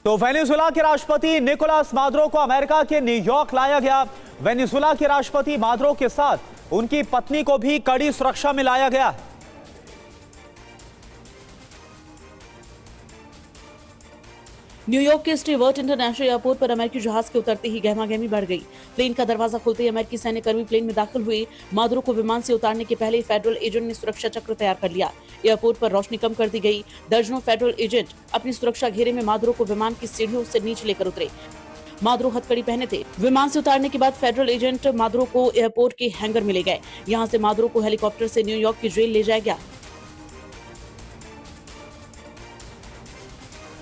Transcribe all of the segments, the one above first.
तो वेनेजुएला के राष्ट्रपति निकोलस मादुरो को अमेरिका के न्यूयॉर्क लाया गया। वेनेजुएला के राष्ट्रपति मादुरो के साथ उनकी पत्नी को भी कड़ी सुरक्षा में लाया गया। न्यूयॉर्क के स्टीवर्ट इंटरनेशनल एयरपोर्ट पर अमेरिकी जहाज के उतरते ही गहमागहमी बढ़ गई। प्लेन का दरवाजा खुलते ही अमेरिकी सैन्य कर्मी प्लेन में दाखिल हुए। मादुरो को विमान से उतारने के पहले फेडरल एजेंट ने सुरक्षा चक्र तैयार कर लिया। एयरपोर्ट पर रोशनी कम कर दी गई। दर्जनों फेडरल एजेंट अपनी सुरक्षा घेरे में मादुरो को विमान की सीढ़ियों से नीचे लेकर उतरे। मादुरो हथकड़ी पहने थे। विमान से उतारने के बाद फेडरल एजेंट मादुरो को एयरपोर्ट के हैंगर में ले गए। यहाँ से मादुरो को हेलीकॉप्टर से न्यूयॉर्क की जेल ले जाया गया।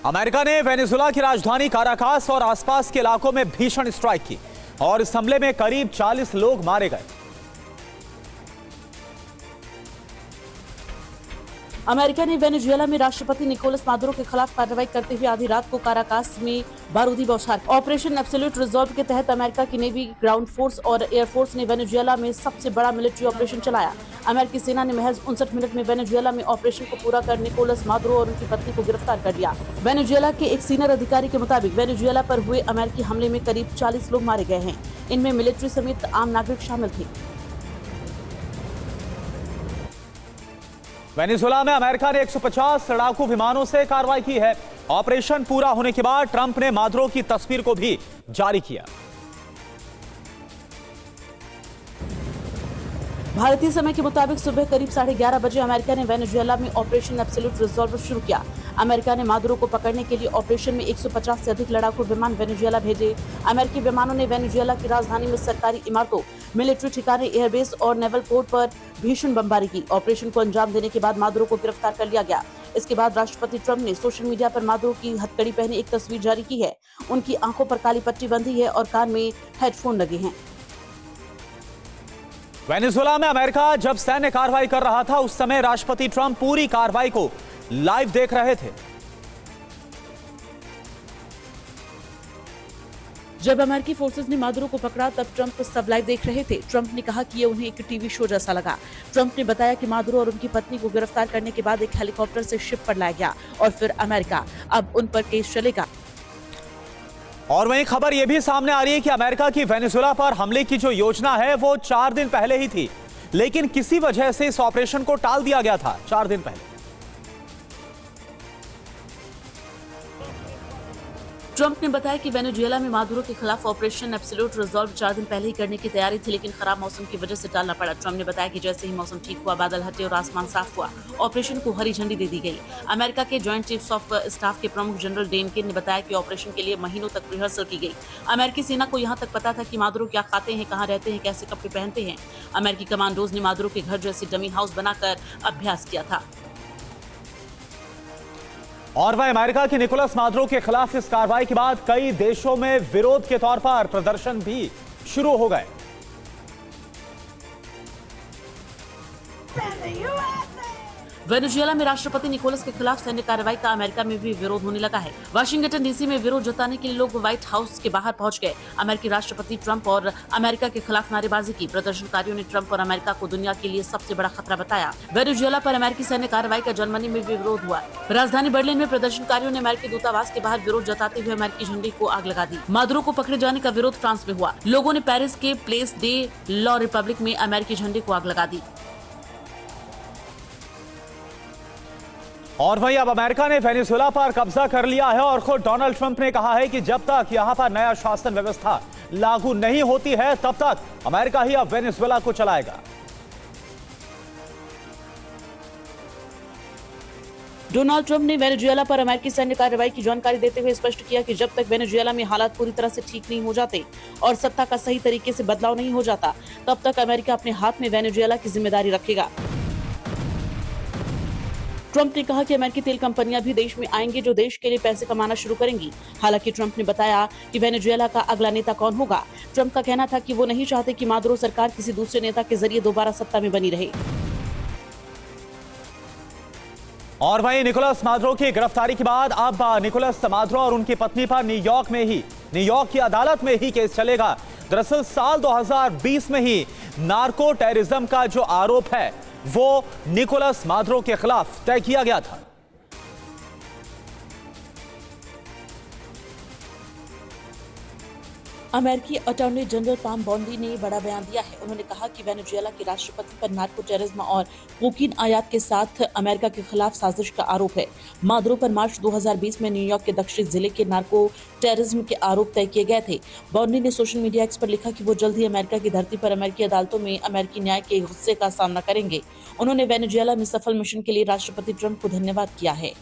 अमेरिका ने वेनेजुएला की राजधानी काराकास और आसपास के इलाकों में भीषण स्ट्राइक की और इस हमले में करीब 40 लोग मारे गए। अमेरिका ने वेनेजुएला में राष्ट्रपति निकोलस मादुरो के खिलाफ कार्रवाई करते हुए आधी रात को काराकास में बारूदी बौछार। ऑपरेशन एब्सोल्यूट रिजॉल्व के तहत अमेरिका की नेवी, ग्राउंड फोर्स और एयरफोर्स ने वेनेजुएला में सबसे बड़ा मिलिट्री ऑपरेशन चलाया। अमेरिकी सेना ने महज 59 मिनट में वेनेजुएला में ऑपरेशन को पूरा कर निकोलस मादुरो और उनकी पत्नी को गिरफ्तार कर लिया। वेनेजुएला के एक सीनियर अधिकारी के मुताबिक वेनेजुएला पर हुए अमेरिकी हमले में करीब 40 लोग मारे गए हैं। इनमें मिलिट्री समेत आम नागरिक शामिल थे। वेनेजुएला में अमेरिका ने 150 लड़ाकू विमानों से कार्रवाई की है। ऑपरेशन पूरा होने के बाद ट्रंप ने मादुरो की तस्वीर को भी जारी किया। भारतीय समय के मुताबिक सुबह करीब 11:30 बजे अमेरिका ने वेनेजुएला में ऑपरेशन एब्सोल्यूट रिजॉल्व शुरू किया। अमेरिका ने मादुरो को पकड़ने के लिए ऑपरेशन में 150 से अधिक लड़ाकू विमान वेनेजुएला भेजे। अमेरिकी विमानों ने वेनेजुएला की राजधानी में सरकारी इमारतों, मिलिट्री ठिकाने, एयरबेस और नेवल पोर्ट पर भीषण बमबारी की। ऑपरेशन को अंजाम देने के बाद मादुरो को गिरफ्तार कर लिया गया। इसके बाद राष्ट्रपति ट्रंप ने सोशल मीडिया पर मादुरो की हथकड़ी पहने एक तस्वीर जारी की है। उनकी आंखों पर काली पट्टी बंधी है और कान में हेडफोन लगे हैं। वेनेजुएला में अमेरिका जब सैन्य कार्रवाई कर रहा था उस समय राष्ट्रपति ट्रंप पूरी कार्रवाई को लाइव देख रहे थे। जब अमेरिकी फोर्सेस ने मादुरो को पकड़ा तब ट्रंप सब लाइव देख रहे थे। ट्रंप ने कहा कि ये उन्हें एक टीवी शो जैसा लगा। ट्रंप ने बताया कि मादुरो और उनकी पत्नी को गिरफ्तार करने के बाद एक हेलीकॉप्टर से शिप पर लाया गया और फिर अमेरिका अब उन पर केस चलेगा। और वहीं खबर यह भी सामने आ रही है कि अमेरिका की वेनेजुएला पर हमले की जो योजना है वो 4 दिन पहले ही थी, लेकिन किसी वजह से इस ऑपरेशन को टाल दिया गया था 4 दिन पहले। ट्रंप ने बताया कि वेनेजुएला में मादुरो के खिलाफ ऑपरेशन एब्सोल्यूट रिजॉल्व 4 दिन पहले ही करने की तैयारी थी, लेकिन खराब मौसम की वजह से टालना पड़ा। ट्रंप ने बताया कि जैसे ही मौसम ठीक हुआ, बादल हटे और आसमान साफ हुआ, ऑपरेशन को हरी झंडी दे दी गई। अमेरिका के जॉइंट चीफ्स ऑफ स्टाफ के प्रमुख जनरल डेन केन ने बताया कि ऑपरेशन के लिए महीनों तक रिहर्सल की गई। अमेरिकी सेना को यहाँ तक पता था कि मादुरो क्या खाते हैं, कहाँ रहते हैं, कैसे कपड़े पहनते हैं। अमेरिकी कमांडोज ने मादुरो के घर जैसी डमी हाउस बनाकर अभ्यास किया था। और वह अमेरिका की निकोलस मादुरो के खिलाफ इस कार्रवाई के बाद कई देशों में विरोध के तौर पर प्रदर्शन भी शुरू हो गए। वेनेजुएला में राष्ट्रपति निकोलस के खिलाफ सैन्य कार्रवाई का अमेरिका में भी विरोध होने लगा है। वाशिंगटन डीसी में विरोध जताने के लिए लोग व्हाइट हाउस के बाहर पहुंच गए। अमेरिकी राष्ट्रपति ट्रंप और अमेरिका के खिलाफ नारेबाजी की। प्रदर्शनकारियों ने ट्रंप और अमेरिका को दुनिया के लिए सबसे बड़ा खतरा बताया। वेनेजुएला पर अमेरिकी सैन्य कार्रवाई का जर्मनी में भी विरोध हुआ। राजधानी बर्लिन में प्रदर्शनकारियों ने अमेरिकी दूतावास के बाहर विरोध जताते हुए अमेरिकी झंडे को आग लगा दी। मादुरो को पकड़े जाने का विरोध फ्रांस में हुआ। लोगों ने पेरिस के प्लेस डे लॉ रिपब्लिक में अमेरिकी झंडे को आग लगा दी। और वहीं अब अमेरिका ने वेनेजुएला पर कब्जा कर लिया है और खुद डोनाल्ड ट्रंप ने कहा है कि जब तक यहां पर नया शासन व्यवस्था लागू नहीं होती है तब तक अमेरिका ही अब वेनेजुएला को चलाएगा। डोनाल्ड ट्रंप ने वेनेजुएला पर अमेरिकी सैन्य कार्रवाई की जानकारी देते हुए स्पष्ट किया कि जब तक वेनेजुएला में हालात पूरी तरह से ठीक नहीं हो जाते और सत्ता का सही तरीके से बदलाव नहीं हो जाता तब तक अमेरिका अपने हाथ में वेनेजुएला की जिम्मेदारी रखेगा। ट्रंप ने कहा कि अमेरिकी तेल कंपनियां भी देश में आएंगी जो देश के लिए पैसे कमाना शुरू करेंगी। हालांकि ट्रंप ने बताया कि वेनेजुएला का अगला नेता कौन होगा। ट्रंप का कहना था कि वो नहीं चाहते कि मादुरो सरकार किसी दूसरे नेता के जरिए दोबारा सत्ता में बनी रहे। और वहीं निकोलस मादुरो की गिरफ्तारी के बाद अब निकोलस मादुरो और उनकी पत्नी पर न्यूयॉर्क की अदालत में ही केस चलेगा। दरअसल साल 2020 में ही नार्को टेररिज्म का जो आरोप है वो निकोलस मादुरो के खिलाफ तय किया गया था। अमेरिकी अटॉर्नी जनरल पाम बॉन्डी ने बड़ा बयान दिया है। उन्होंने कहा कि वेनेजुएला के राष्ट्रपति पर नार्को टेररिज्म और कोकीन आयात के साथ अमेरिका के खिलाफ साजिश का आरोप है। मादुरो पर मार्च 2020 में न्यूयॉर्क के दक्षिणी जिले के नार्को टेररिज्म के आरोप तय किए गए थे। बॉन्डी ने सोशल मीडिया एक्स पर लिखा कि वो जल्द ही अमेरिका की धरती पर अमेरिकी अदालतों में अमेरिकी न्याय के गुस्से का सामना करेंगे। उन्होंने वेनेजुएला में सफल मिशन के लिए राष्ट्रपति ट्रंप को धन्यवाद किया है।